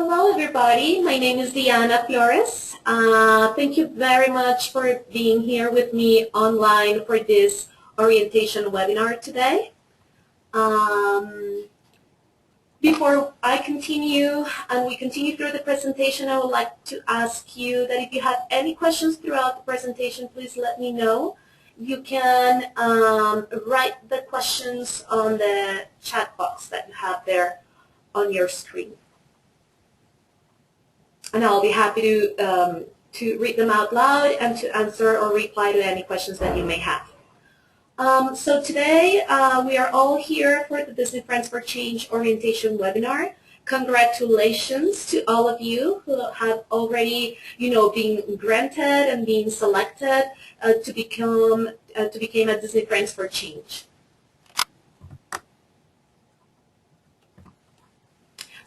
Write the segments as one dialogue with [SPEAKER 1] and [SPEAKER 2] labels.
[SPEAKER 1] Hello everybody, my name is Diana Flores. Thank you very much for being here with me online for this orientation webinar today. Before I continue and we continue through the presentation, I would like to ask you that if you have any questions throughout the presentation, please let me know. You can write the questions on the chat box that you have there on your screen. And I'll be happy to read them out loud and to answer or reply to any questions that you may have. So today we are all here for the Disney Friends for Change orientation webinar. Congratulations to all of you who have already, been granted and being selected to become a Disney Friends for Change.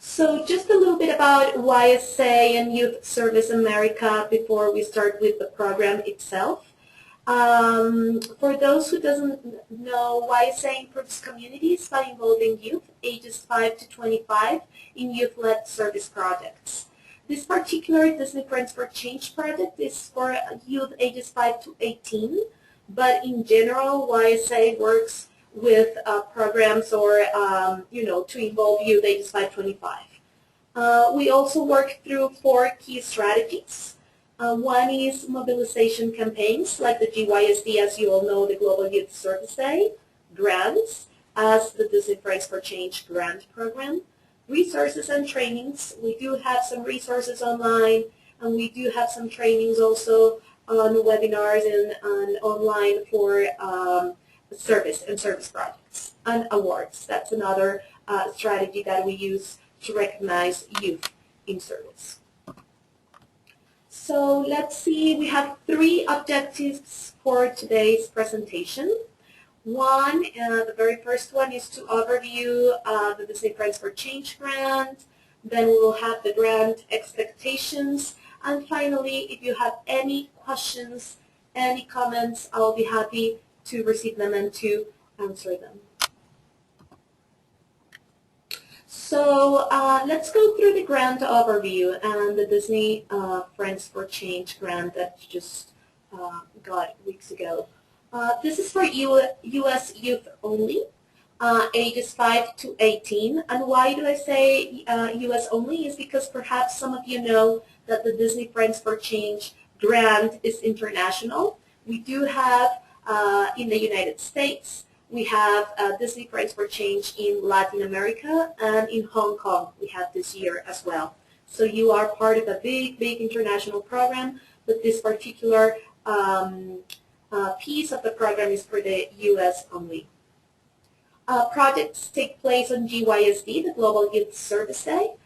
[SPEAKER 1] So just a little bit about YSA and Youth Service America before we start with the program itself. For those who doesn't know, YSA improves communities by involving youth ages 5 to 25 in youth-led service projects. This particular Disney Friends for Change project is for youth ages 5 to 18, but in general, YSA works with programs or, to involve youth ages 5 to 25. We also work through 4 key strategies. One is mobilization campaigns like the GYSD, as you all know, the Global Youth Service Day, grants, as the Disney Friends for Change grant program, resources and trainings. We do have some resources online, and we do have some trainings also on webinars and online for service and service projects, and awards. That's another strategy that we use to recognize youth in service. So let's see, we have 3 objectives for today's presentation. One, the very first one is to overview the Disney Friends for Change grant. Then we will have the grant expectations. And finally, if you have any questions, any comments, I'll be happy to receive them and to answer them. So let's go through the grant overview and the Disney Friends for Change grant that you just got weeks ago. This is for U.S. youth only, ages 5 to 18. And why do I say U.S. only? Is because perhaps some of you know that the Disney Friends for Change grant is international. We do have in the United States, we have Disney Friends for Change in Latin America, and in Hong Kong we have this year as well. So you are part of a big, big international program, but this particular piece of the program is for the U.S. only. Projects take place on GYSD, the Global Youth Service Day,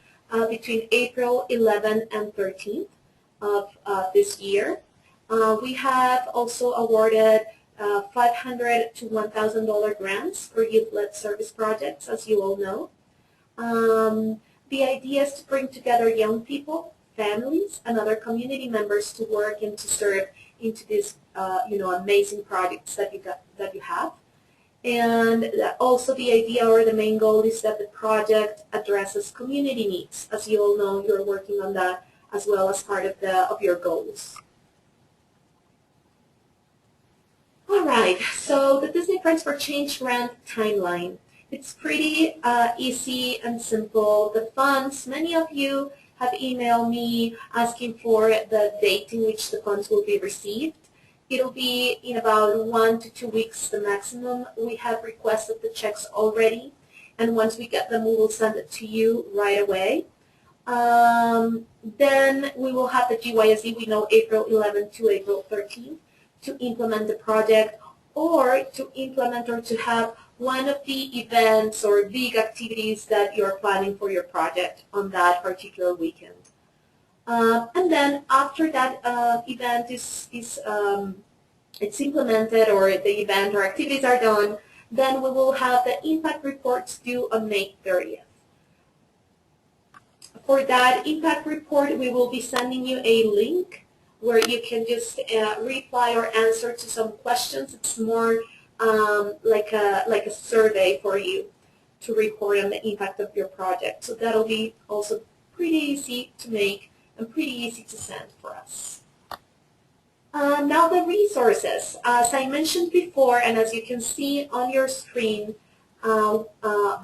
[SPEAKER 1] between April 11 and 13th of this year. We have also awarded $500 to $1,000 grants for youth-led service projects, as you all know. The idea is to bring together young people, families, and other community members to work and to serve into these, amazing projects that you have. And also the idea or the main goal is that the project addresses community needs. As you all know, you're working on that as well as part of your goals. All right, so the Disney Friends for Change grant timeline. It's pretty easy and simple. The funds, many of you have emailed me asking for the date in which the funds will be received. It'll be in about 1 to 2 weeks, the maximum. We have requested the checks already, and once we get them, we will send it to you right away. Then we will have the GYSD, we know April 11 to April 13th. To implement the project, or to implement or to have one of the events or big activities that you're planning for your project on that particular weekend. And then after that event is it's implemented, or the event or activities are done, then we will have the impact reports due on May 30th. For that impact report, we will be sending you a link where you can just reply or answer to some questions. It's more like a survey for you to report on the impact of your project. So that'll be also pretty easy to make and pretty easy to send for us. Now the resources. As I mentioned before, and as you can see on your screen, the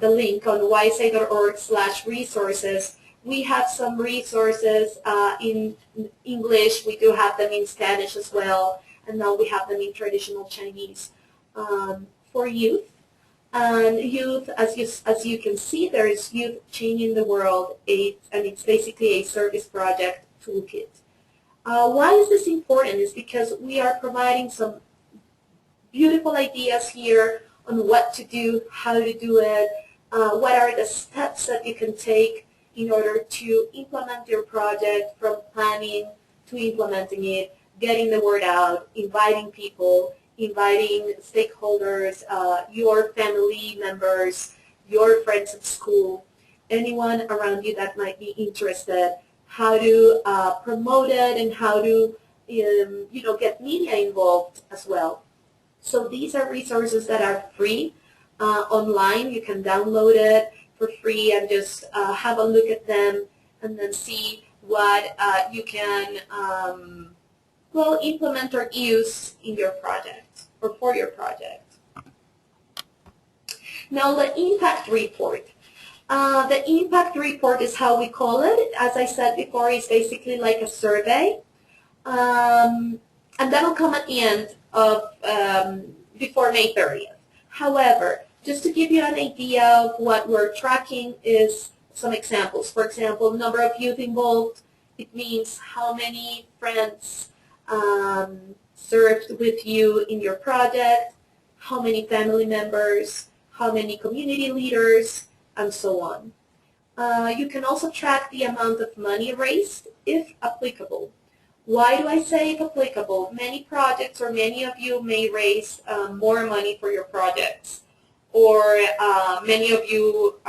[SPEAKER 1] link on gysa.org/resources, we have some resources in English. We do have them in Spanish as well, and now we have them in traditional Chinese for youth. And youth, as you can see, there is Youth Changing the World, and it's basically a service project toolkit. Why is this important? Is because we are providing some beautiful ideas here on what to do, how to do it, what are the steps that you can take in order to implement your project, from planning to implementing it, getting the word out, inviting people, inviting stakeholders, your family members, your friends at school, anyone around you that might be interested, how to promote it, and how to get media involved as well. So these are resources that are free online. You can download it for free and just have a look at them and then see what you can implement or use in your project or for your project. Now the impact report. The impact report is how we call it. As I said before, it's basically like a survey. And that'll come at the end of before May 30th. However, just to give you an idea of what we're tracking is some examples. For example, number of youth involved. It means how many friends served with you in your project, how many family members, how many community leaders, and so on. You can also track the amount of money raised, if applicable. Why do I say if applicable? Many projects, or many of you, may raise more money for your projects, or many of you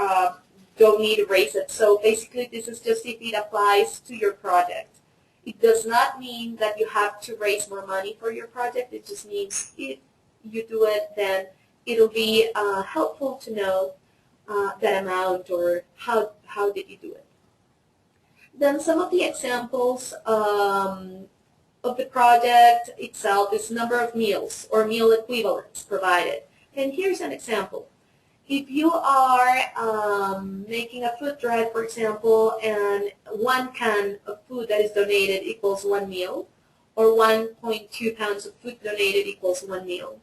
[SPEAKER 1] don't need to raise it. So basically this is just if it applies to your project. It does not mean that you have to raise more money for your project. It just means if you do it, then it'll be helpful to know that amount, or how did you do it. Then some of the examples of the project itself is number of meals or meal equivalents provided. And here's an example. If you are making a food drive, for example, and 1 can of food that is donated equals 1 meal, or 1.2 pounds of food donated equals 1 meal,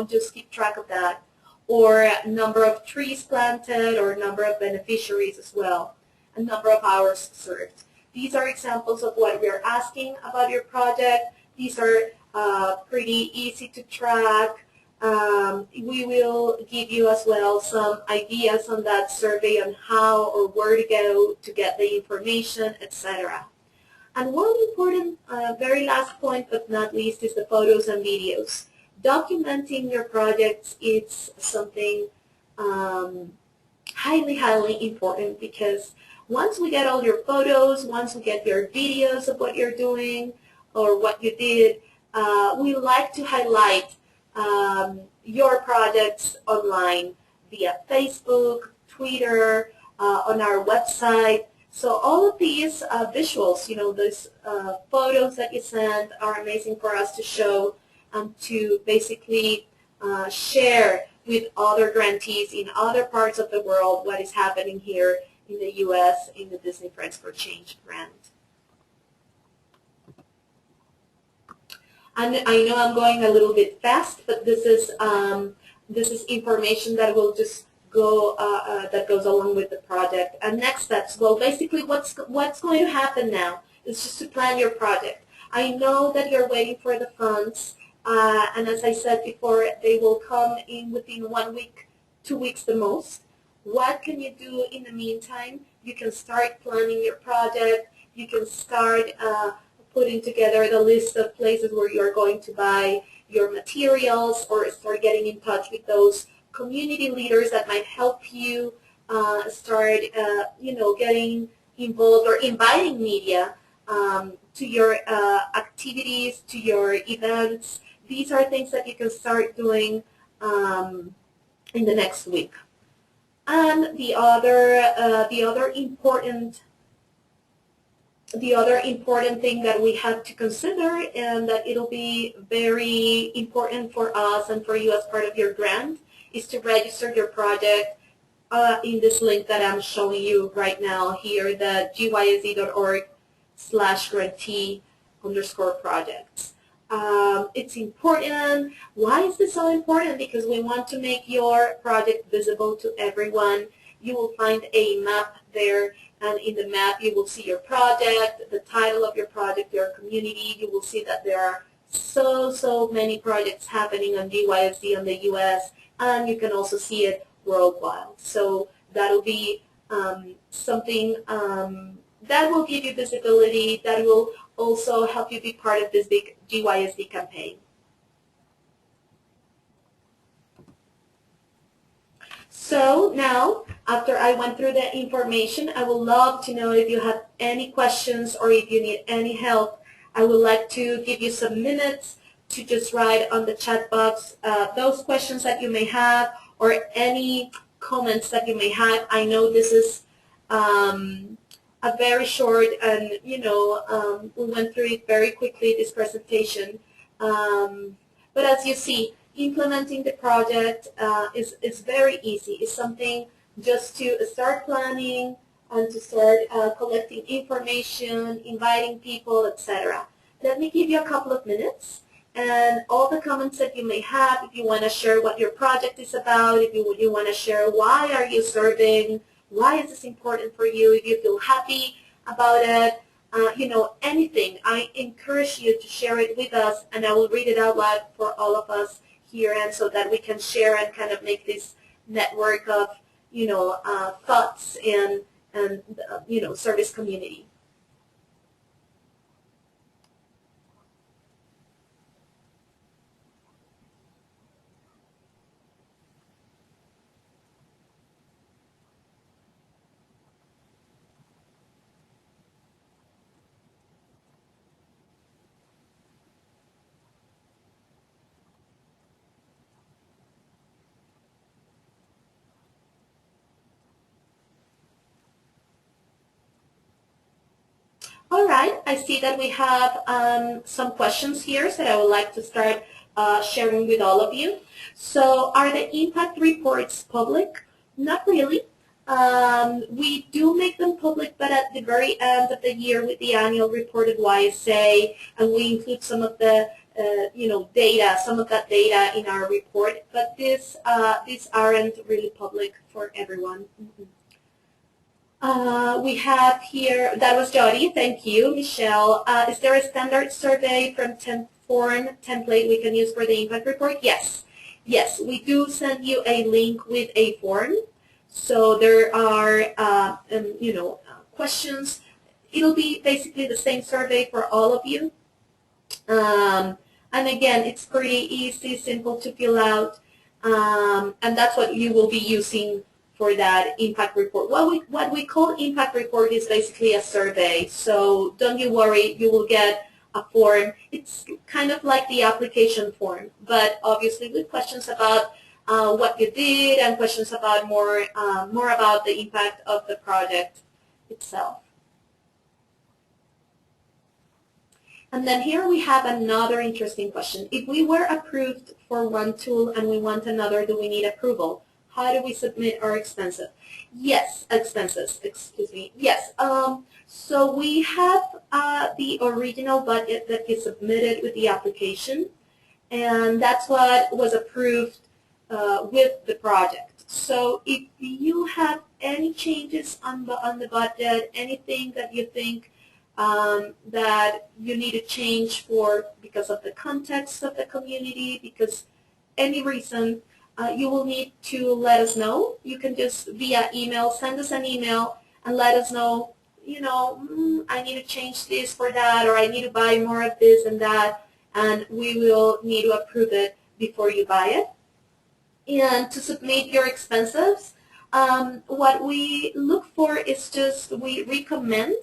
[SPEAKER 1] just keep track of that. Or number of trees planted, or number of beneficiaries as well, and number of hours served. These are examples of what we are asking about your project. These are pretty easy to track. We will give you as well some ideas on that survey on how or where to go to get the information, etc. And one important, very last point but not least, is the photos and videos. Documenting your projects is something highly, highly important, because once we get all your photos, once we get your videos of what you're doing or what you did, we like to highlight your projects online via Facebook, Twitter, on our website. So all of these visuals, those photos that you send are amazing for us to show and to basically share with other grantees in other parts of the world what is happening here in the U.S. in the Disney Friends for Change grant. And I know I'm going a little bit fast, but this is information that will just go that goes along with the project. And next steps, well, basically what's going to happen now is just to plan your project. I know that you're waiting for the funds, and as I said before, they will come in within 1 week, 2 weeks the most. What can you do in the meantime? You can start planning your project. You can start putting together the list of places where you're going to buy your materials, or start getting in touch with those community leaders that might help you start, getting involved or inviting media to your activities, to your events. These are things that you can start doing in the next week. And the other important the other important thing that we have to consider, and that it'll be very important for us and for you as part of your grant, is to register your project in this link that I'm showing you right now here, the gysd.org/grantee_projects. It's important. Why is this so important? Because we want to make your project visible to everyone. You will find a map there, and in the map you will see your project, the title of your project, your community. You will see that there are so many projects happening on GYSD in the US, and you can also see it worldwide. So that'll be something that will give you visibility, that will also help you be part of this big GYSD campaign. So now, after I went through the information, I would love to know if you have any questions or if you need any help. I would like to give you some minutes to just write on the chat box those questions that you may have, or any comments that you may have. I know this is a very short, and we went through it very quickly, this presentation. But as you see, implementing the project is very easy. It's something just to start planning and to start collecting information, inviting people, etc. Let me give you a couple of minutes, and all the comments that you may have, if you want to share what your project is about, if you want to share why are you serving, why is this important for you, if you feel happy about it, anything. I encourage you to share it with us, and I will read it out loud for all of us here, and so that we can share and kind of make this network of, thoughts and service community. All right, I see that we have some questions here that I would like to start sharing with all of you. So, are the impact reports public? Not really. We do make them public, but at the very end of the year with the annual report of YSA, and we include some of the data, some of that data in our report, but these aren't really public for everyone. We have here, that was Jody, thank you. Michelle, is there a standard survey from form template we can use for the impact report? Yes. Yes, we do send you a link with a form. So there are, questions. It'll be basically the same survey for all of you. And again, it's pretty easy, simple to fill out. And that's what you will be using for that impact report. What we call impact report is basically a survey. So don't you worry, you will get a form. It's kind of like the application form, but obviously with questions about what you did, and questions about more about the impact of the project itself. And then here we have another interesting question. If we were approved for one tool and we want another, do we need approval? How do we submit our expenses? Yes, excuse me. Yes. So we have the original budget that is submitted with the application, and that's what was approved with the project. So if you have any changes on the budget, anything that you think that you need to change because of the context of the community, because any reason, you will need to let us know. You can just via email, send us an email and let us know, I need to change this for that, or I need to buy more of this and that, and we will need to approve it before you buy it. And to submit your expenses, what we look for is we recommend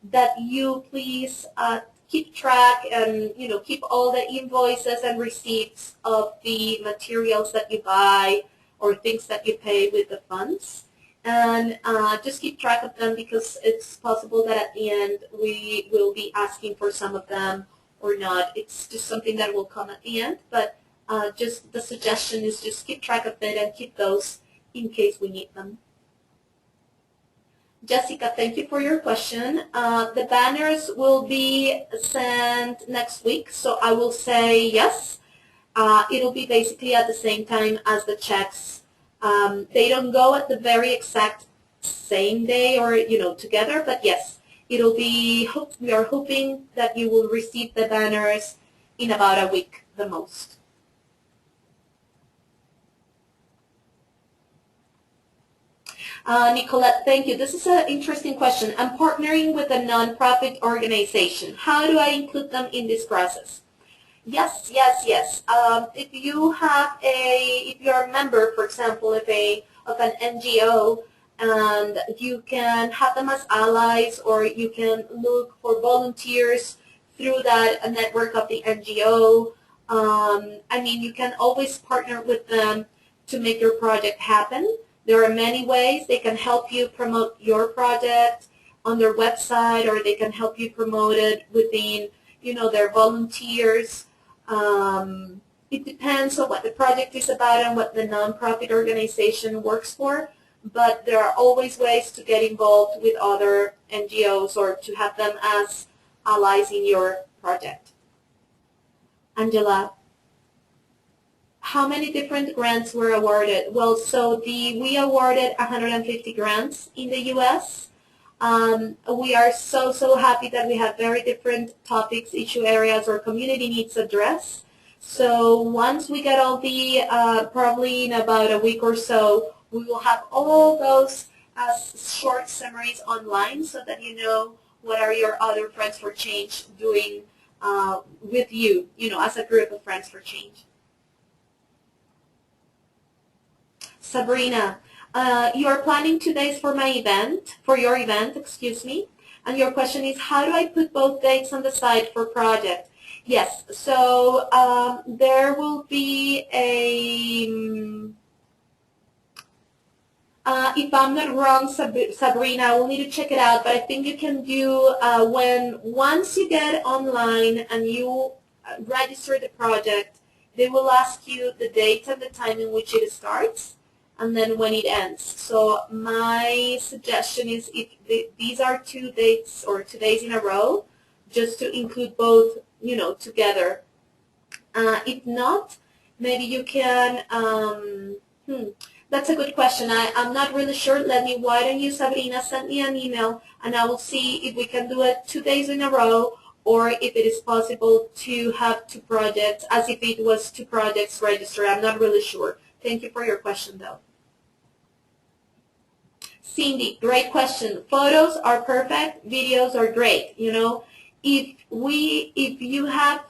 [SPEAKER 1] that you please keep track and keep all the invoices and receipts of the materials that you buy or things that you pay with the funds. and just keep track of them because it's possible that at the end we will be asking for some of them or not. It's just something that will come at the end, but just the suggestion is just keep track of it and keep those in case we need them. Jessica, thank you for your question. The banners will be sent next week, so I will say yes. It'll be basically at the same time as the checks. They don't go at the very exact same day or, together, but yes, it'll be, we are hoping that you will receive the banners in about a week, the most. Nicolette, thank you. This is an interesting question. I'm partnering with a nonprofit organization. How do I include them in this process? Yes, yes, yes. If you're a member, for example, of an NGO, and you can have them as allies, or you can look for volunteers through that network of the NGO. You can always partner with them to make your project happen. There are many ways they can help you promote your project on their website, or they can help you promote it within, their volunteers. It depends on what the project is about and what the nonprofit organization works for, but there are always ways to get involved with other NGOs or to have them as allies in your project. Angela, how many different grants were awarded? Well, so we awarded 150 grants in the U.S. We are so happy that we have very different topics, issue areas, or community needs addressed. So once we get all the, probably in about a week or so, we will have all those as short summaries online so that you know what are your other Friends for Change doing with you, as a group of Friends for Change. Sabrina, you are planning 2 days for your event, and your question is, how do I put both dates on the site for project? Yes, so there will be if I'm not wrong, Sabrina, I will need to check it out, but I think you can do, once you get online and you register the project, they will ask you the date and the time in which it starts, and then when it ends. So my suggestion is, if these are 2 dates or 2 days in a row, just to include both, together. If not, maybe you can, that's a good question. I'm not really sure. Why don't you, Sabrina, send me an email, and I will see if we can do it 2 days in a row, or if it is possible to have 2 projects, as if it was 2 projects registered. I'm not really sure. Thank you for your question, though. Cindy, great question. Photos are perfect. Videos are great. If you have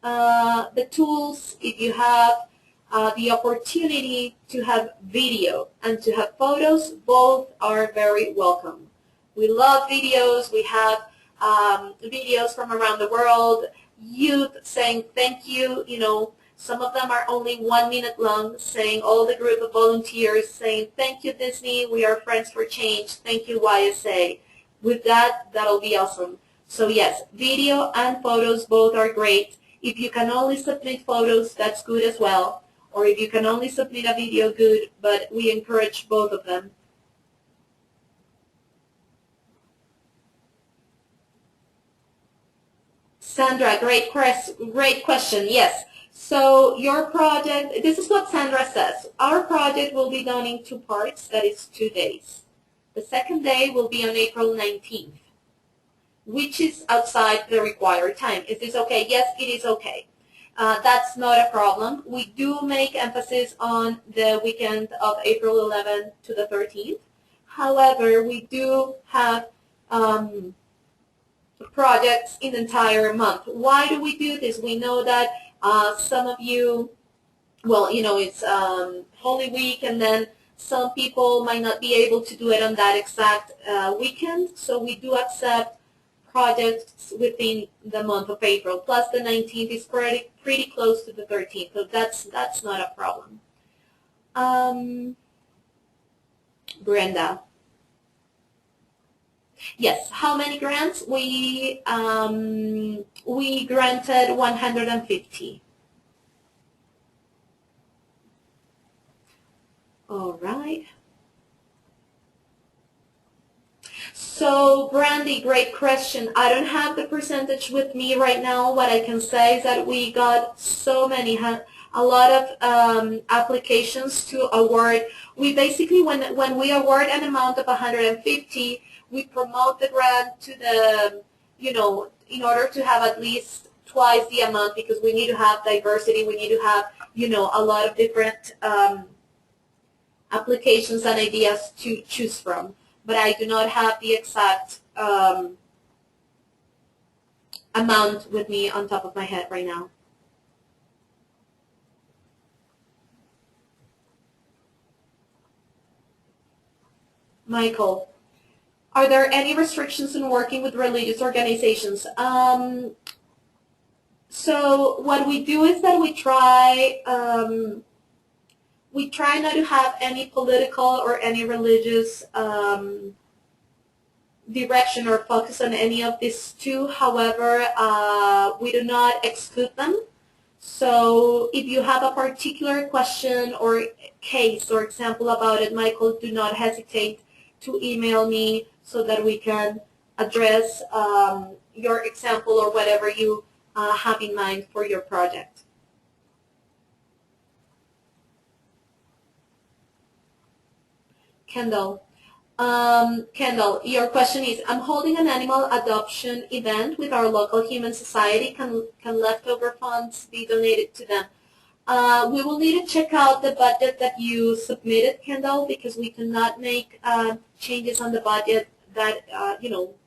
[SPEAKER 1] the tools, if you have the opportunity to have video and to have photos, both are very welcome. We love videos. We have videos from around the world, youth saying thank you. Some of them are only 1 minute long, saying all the group of volunteers saying, thank you, Disney, we are Friends for Change, thank you, YSA. With that, that'll be awesome. So yes, video and photos both are great. If you can only submit photos, that's good as well. Or if you can only submit a video, good, but we encourage both of them. Sandra, great question, yes. So your project, this is what Sandra says. Our project will be done in 2 parts, that is 2 days. The second day will be on April 19th, which is outside the required time. Is this okay? Yes, it is okay. That's not a problem. We do make emphasis on the weekend of April 11th to the 13th. However, we do have projects in the entire month. Why do we do this? We know that some of you, it's Holy Week, and then some people might not be able to do it on that exact weekend, so we do accept projects within the month of April. Plus the 19th is pretty close to the 13th, so that's not a problem. Brenda. Yes, how many grants? We granted 150. All right. So, Brandy, great question. I don't have the percentage with me right now. What I can say is that we got so many, a lot of applications to award. We basically, when we award an amount of 150, we promote the grant to the, in order to have at least twice the amount, because we need to have diversity. We need to have, a lot of different applications and ideas to choose from. But I do not have the exact amount with me on top of my head right now. Michael, are there any restrictions in working with religious organizations? So what we do is that we try not to have any political or any religious direction or focus on any of these two. However, we do not exclude them. So if you have a particular question or case or example about it, Michael, do not hesitate to email me so that we can address your example or whatever you have in mind for your project. Kendall. Kendall, your question is, I'm holding an animal adoption event with our local human society. Can leftover funds be donated to them? We will need to check out the budget that you submitted, Kendall, because we cannot make changes on the budget that,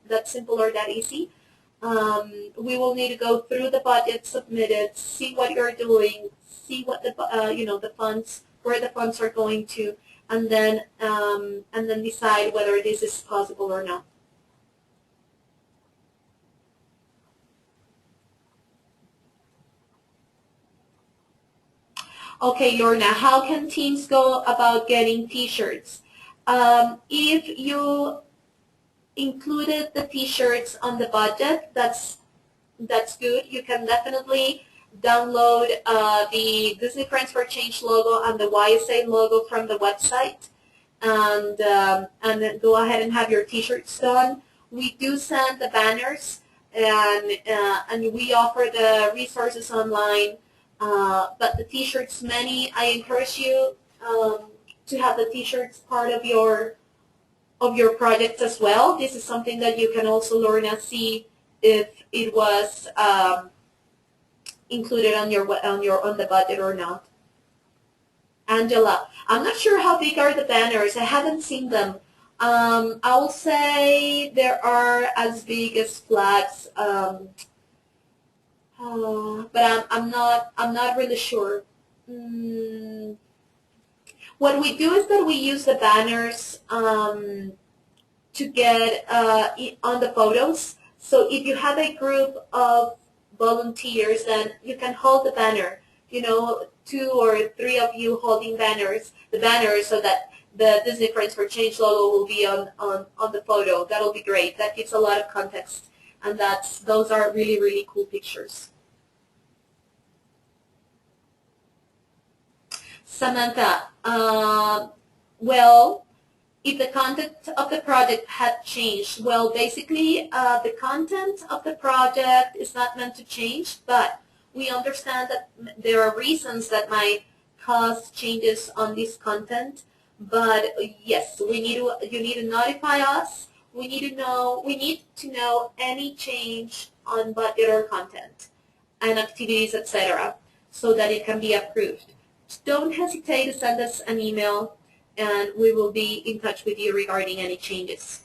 [SPEAKER 1] that simple or that easy. We will need to go through the budget submitted, see what you're doing, see what the, the funds, where the funds are going to, and then decide whether this is possible or not. Okay, Yorna, how can teams go about getting T-shirts? If you included the T-shirts on the budget, that's good. You can definitely download the Disney Friends for Change logo and the YSA logo from the website, and then go ahead and have your T-shirts done. We do send the banners, and we offer the resources online. But the T-shirts, I encourage you to have the T-shirts part of your projects as well. This is something that you can also learn and see if it was included on the budget or not. Angela, I'm not sure how big are the banners. I haven't seen them. I will say there are as big as flags, but I'm not really sure. What we do is that we use the banners to get on the photos. So if you have a group of volunteers, then you can hold the banner, 2 or 3 of you holding the banners so that the Disney Friends for Change logo will be on the photo. That'll be great. That gives a lot of context, and those are really, really cool pictures. Samantha, well, if the content of the project had changed, well, basically the content of the project is not meant to change, but we understand that there are reasons that might cause changes on this content. But yes, you need to notify us. We need to know any change on budget or content and activities, etc., so that it can be approved. Don't hesitate to send us an email, and we will be in touch with you regarding any changes.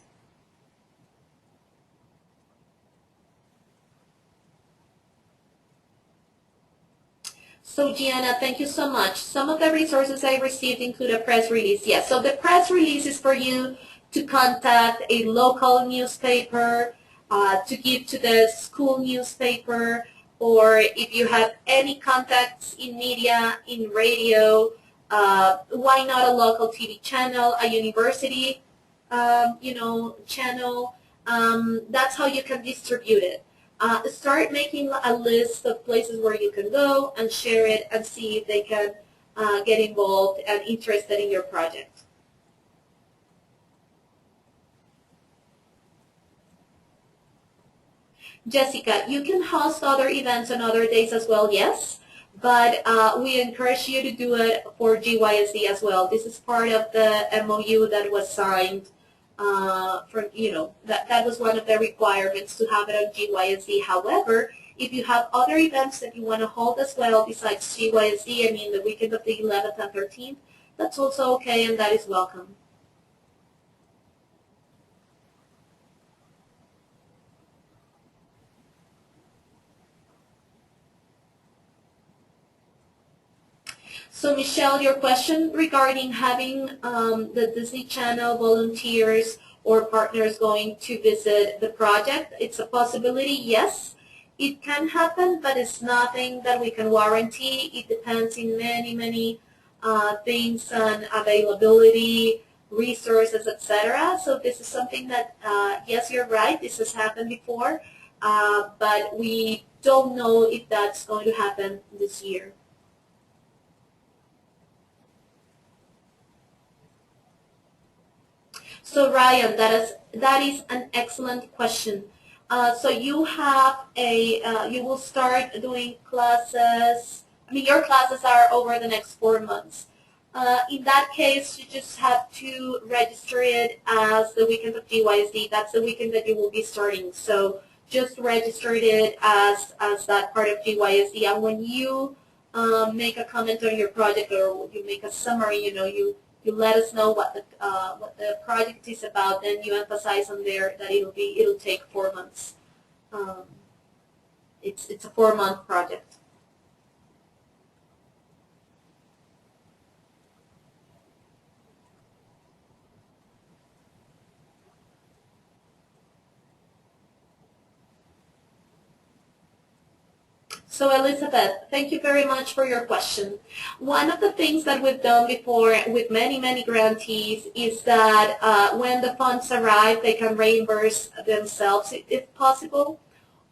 [SPEAKER 1] So Gianna, thank you so much. Some of the resources I received include a press release. Yes, so the press release is for you to contact a local newspaper, to give to the school newspaper, or if you have any contacts in media, in radio, Why not a local TV channel, a university, channel? That's how you can distribute it. Start making a list of places where you can go and share it and see if they can get involved and interested in your project. Jessica, you can host other events on other days as well, yes, but we encourage you to do it for GYSD as well. This is part of the MOU that was signed that was one of the requirements to have it on GYSD. However, if you have other events that you want to hold as well besides GYSD, I mean the weekend of the 11th and 13th, that's also okay and that is welcome. So Michelle, your question regarding having the Disney Channel volunteers or partners going to visit the project, it's a possibility, yes. It can happen, but it's nothing that we can guarantee. It depends in many, many things on availability, resources, etc. So this is something that, yes, you're right, this has happened before, but we don't know if that's going to happen this year. So Ryan, that is an excellent question. So you have you will start doing classes. I mean, your classes are over the next 4 months. In that case, you just have to register it as the weekend of GYSD. That's the weekend that you will be starting. So just register it as that part of GYSD. And when you make a comment on your project or you make a summary, you let us know what the project is about, then you emphasize on there that it'll take 4 months. It's a 4-month project. So Elizabeth, thank you very much for your question. One of the things that we've done before with many, many grantees is that when the funds arrive, they can reimburse themselves if possible,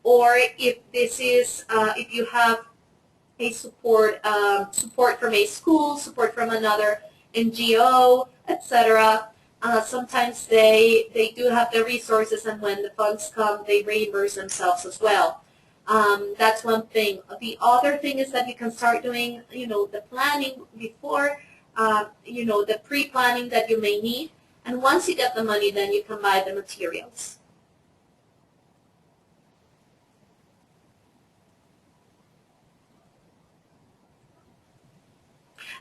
[SPEAKER 1] or if this is, if you have a support from a school, support from another NGO, etc. Sometimes they do have the resources, and when the funds come, they reimburse themselves as well. That's one thing. The other thing is that you can start doing, the planning before, the pre-planning that you may need. And once you get the money, then you can buy the materials.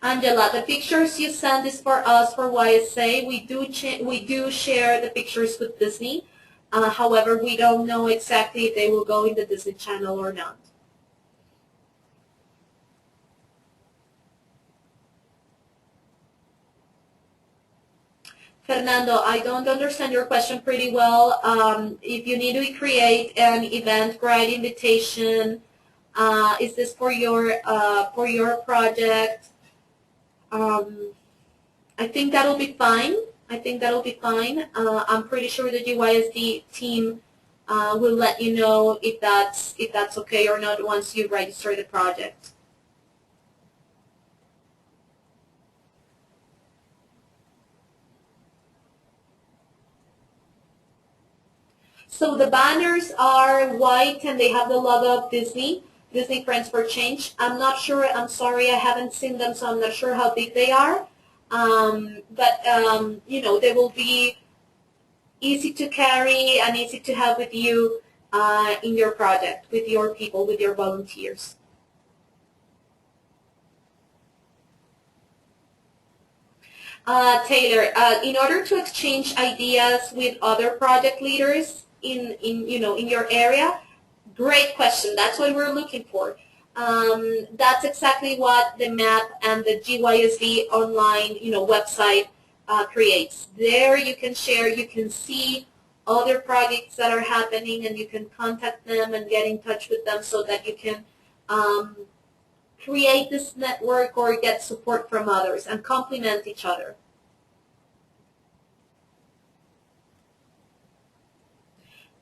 [SPEAKER 1] Angela, the pictures you send is for us, for YSA. We do share the pictures with Disney. However, we don't know exactly if they will go in the Disney Channel or not. Fernando, I don't understand your question pretty well. If you need to create an Eventbrite invitation, is this for your project? I think that'll be fine. I'm pretty sure the GYSD team will let you know if that's okay or not once you register the project. So the banners are white and they have the logo of Disney Friends for Change. I'm not sure, I'm sorry, I haven't seen them, so I'm not sure how big they are. But they will be easy to carry and easy to have with you in your project, with your people, with your volunteers. Taylor, in order to exchange ideas with other project leaders in your area, great question. That's what we're looking for. That's exactly what the map and the GYSD online website creates. There you can share, you can see other projects that are happening, and you can contact them and get in touch with them so that you can create this network or get support from others and complement each other.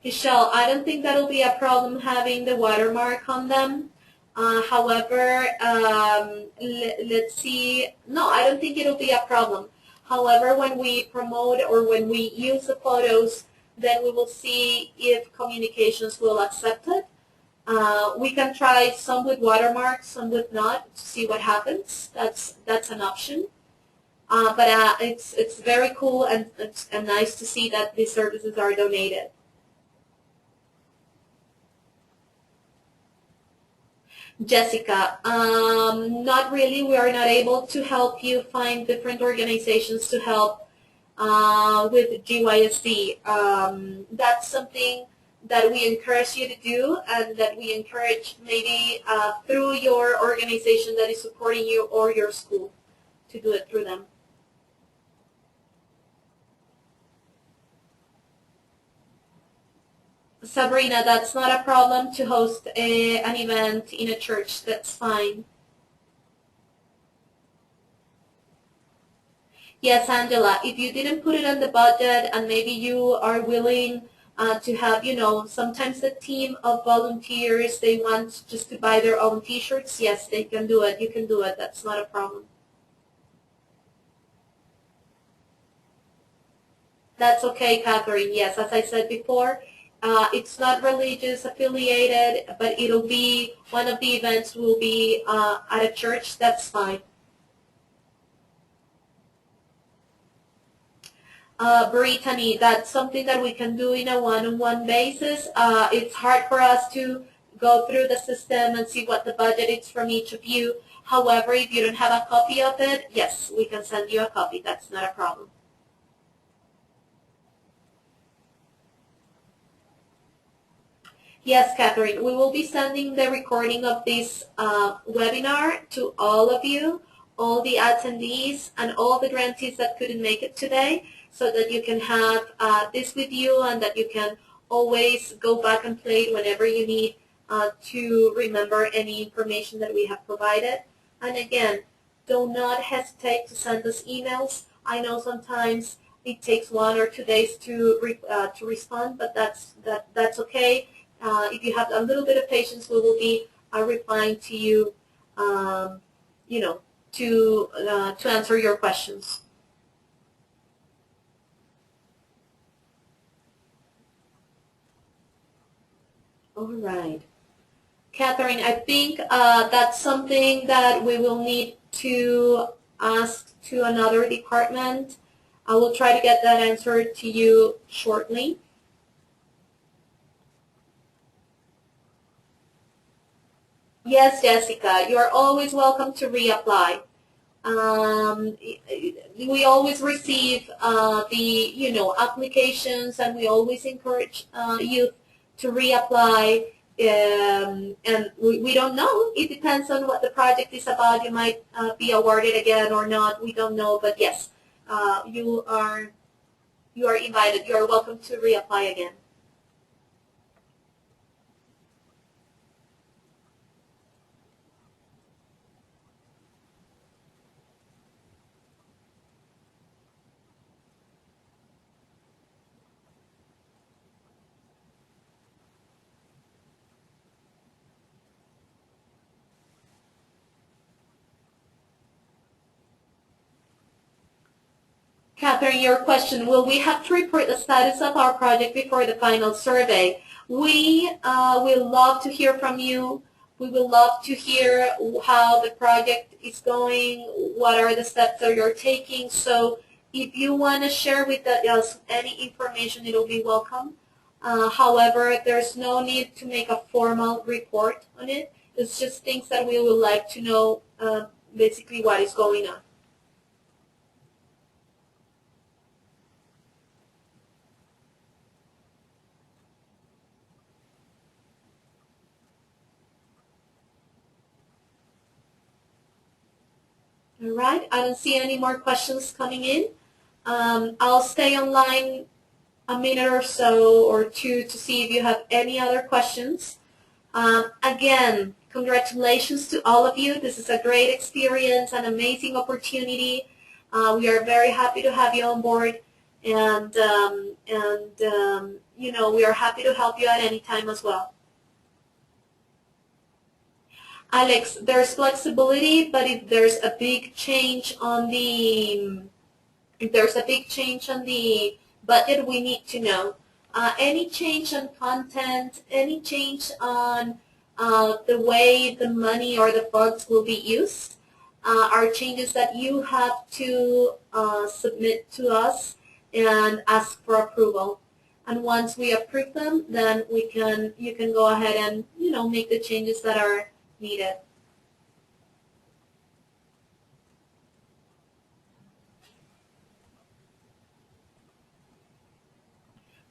[SPEAKER 1] Michelle, I don't think that'll be a problem having the watermark on them. However, let's see. No, I don't think it'll be a problem. However, when we promote or when we use the photos, then we will see if communications will accept it. We can try some with watermarks, some with not, to see what happens. That's an option. But it's very cool and nice to see that these services are donated. Jessica, not really. We are not able to help you find different organizations to help with GYSD. That's something that we encourage you to do and that we encourage maybe through your organization that is supporting you or your school to do it through them. Sabrina, that's not a problem to host an event in a church. That's fine. Yes, Angela, if you didn't put it on the budget and maybe you are willing to have, sometimes the team of volunteers, they want just to buy their own T-shirts, yes, they can do it. You can do it. That's not a problem. That's okay, Catherine. Yes, as I said before, it's not religious affiliated, but it'll be, one of the events will be at a church. That's fine. Brittany, that's something that we can do in a one-on-one basis. It's hard for us to go through the system and see what the budget is from each of you. However, if you don't have a copy of it, yes, we can send you a copy. That's not a problem. Yes, Catherine, we will be sending the recording of this webinar to all of you, all the attendees, and all the grantees that couldn't make it today, so that you can have this with you and that you can always go back and play it whenever you need to remember any information that we have provided. And again, do not hesitate to send us emails. I know sometimes it takes 1 or 2 days to respond, but that's okay. If you have a little bit of patience, we will be replying to you, to answer your questions. All right. Catherine, I think that's something that we will need to ask to another department. I will try to get that answer to you shortly. Yes, Jessica, you are always welcome to reapply. We always receive the applications, and we always encourage youth to reapply. And we don't know. It depends on what the project is about. You might be awarded again or not. We don't know. But yes, you are invited. You are welcome to reapply again. Catherine, your question, will we have to report the status of our project before the final survey? We will love to hear from you. We will love to hear how the project is going, what are the steps that you're taking. So if you want to share with us any information, it will be welcome. However, there's no need to make a formal report on it. It's just things that we would like to know, basically what is going on. All right, I don't see any more questions coming in. I'll stay online a minute or so or two to see if you have any other questions. Again, Congratulations to all of you. This is a great experience, an amazing opportunity. We are very happy to have you on board, and you know, we are happy to help you at any time as well. Alex, there's flexibility, but if there's a big change on the budget, we need to know. Any change on content, any change on the way the money or the funds will be used, are changes that you have to submit to us and ask for approval. And once we approve them, then you can go ahead and, you know, make the changes that are needed.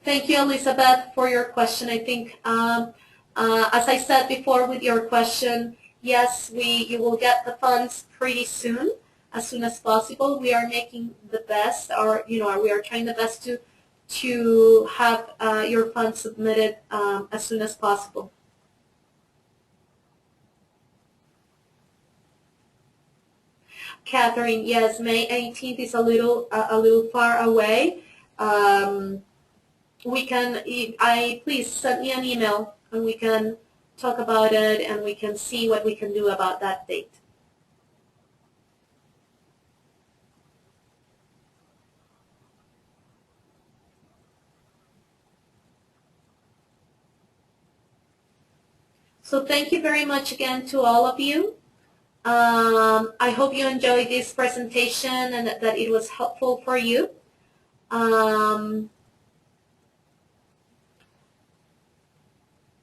[SPEAKER 1] Thank you, Elizabeth, for your question. I think, as I said before with your question, yes, you will get the funds pretty soon as possible. We are making the best, or you know, we are trying the best to have your funds submitted as soon as possible. Catherine, yes, May 18th is a little far away. We can, please send me an email and we can talk about it and we can see what we can do about that date. So thank you very much again to all of you. I hope you enjoyed this presentation and that it was helpful for you.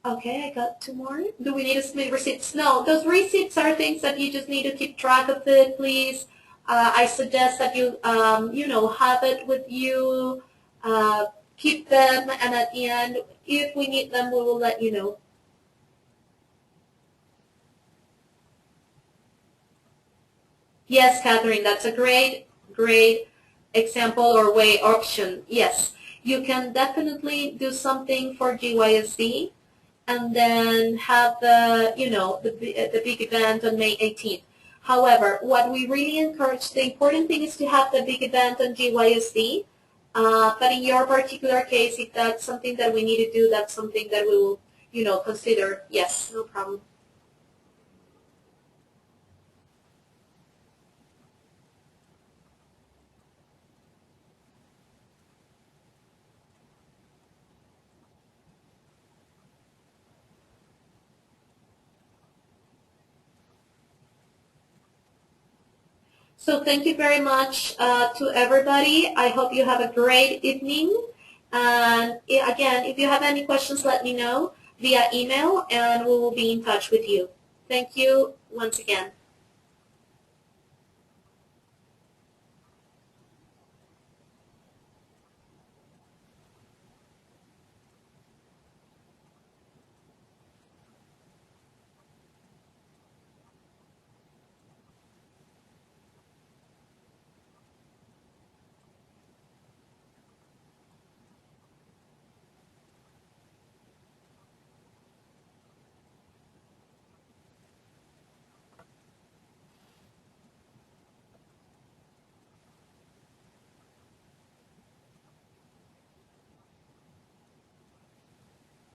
[SPEAKER 1] Okay, I got two more. Do we need to submit receipts? No, those receipts are things that you just need to keep track of it, please. I suggest that you, you know, have it with you, keep them, and at the end, if we need them, we will let you know. Yes, Catherine, that's a great example or way option. Yes, you can definitely do something for GYSD and then have the, you know, the big event on May 18th. However, what we really encourage, the important thing is to have the big event on GYSD, but in your particular case, if that's something that we need to do, that's something that we will, you know, consider. Yes, no problem. So thank you very much to everybody. I hope you have a great evening. And again, if you have any questions, let me know via email and we will be in touch with you. Thank you once again.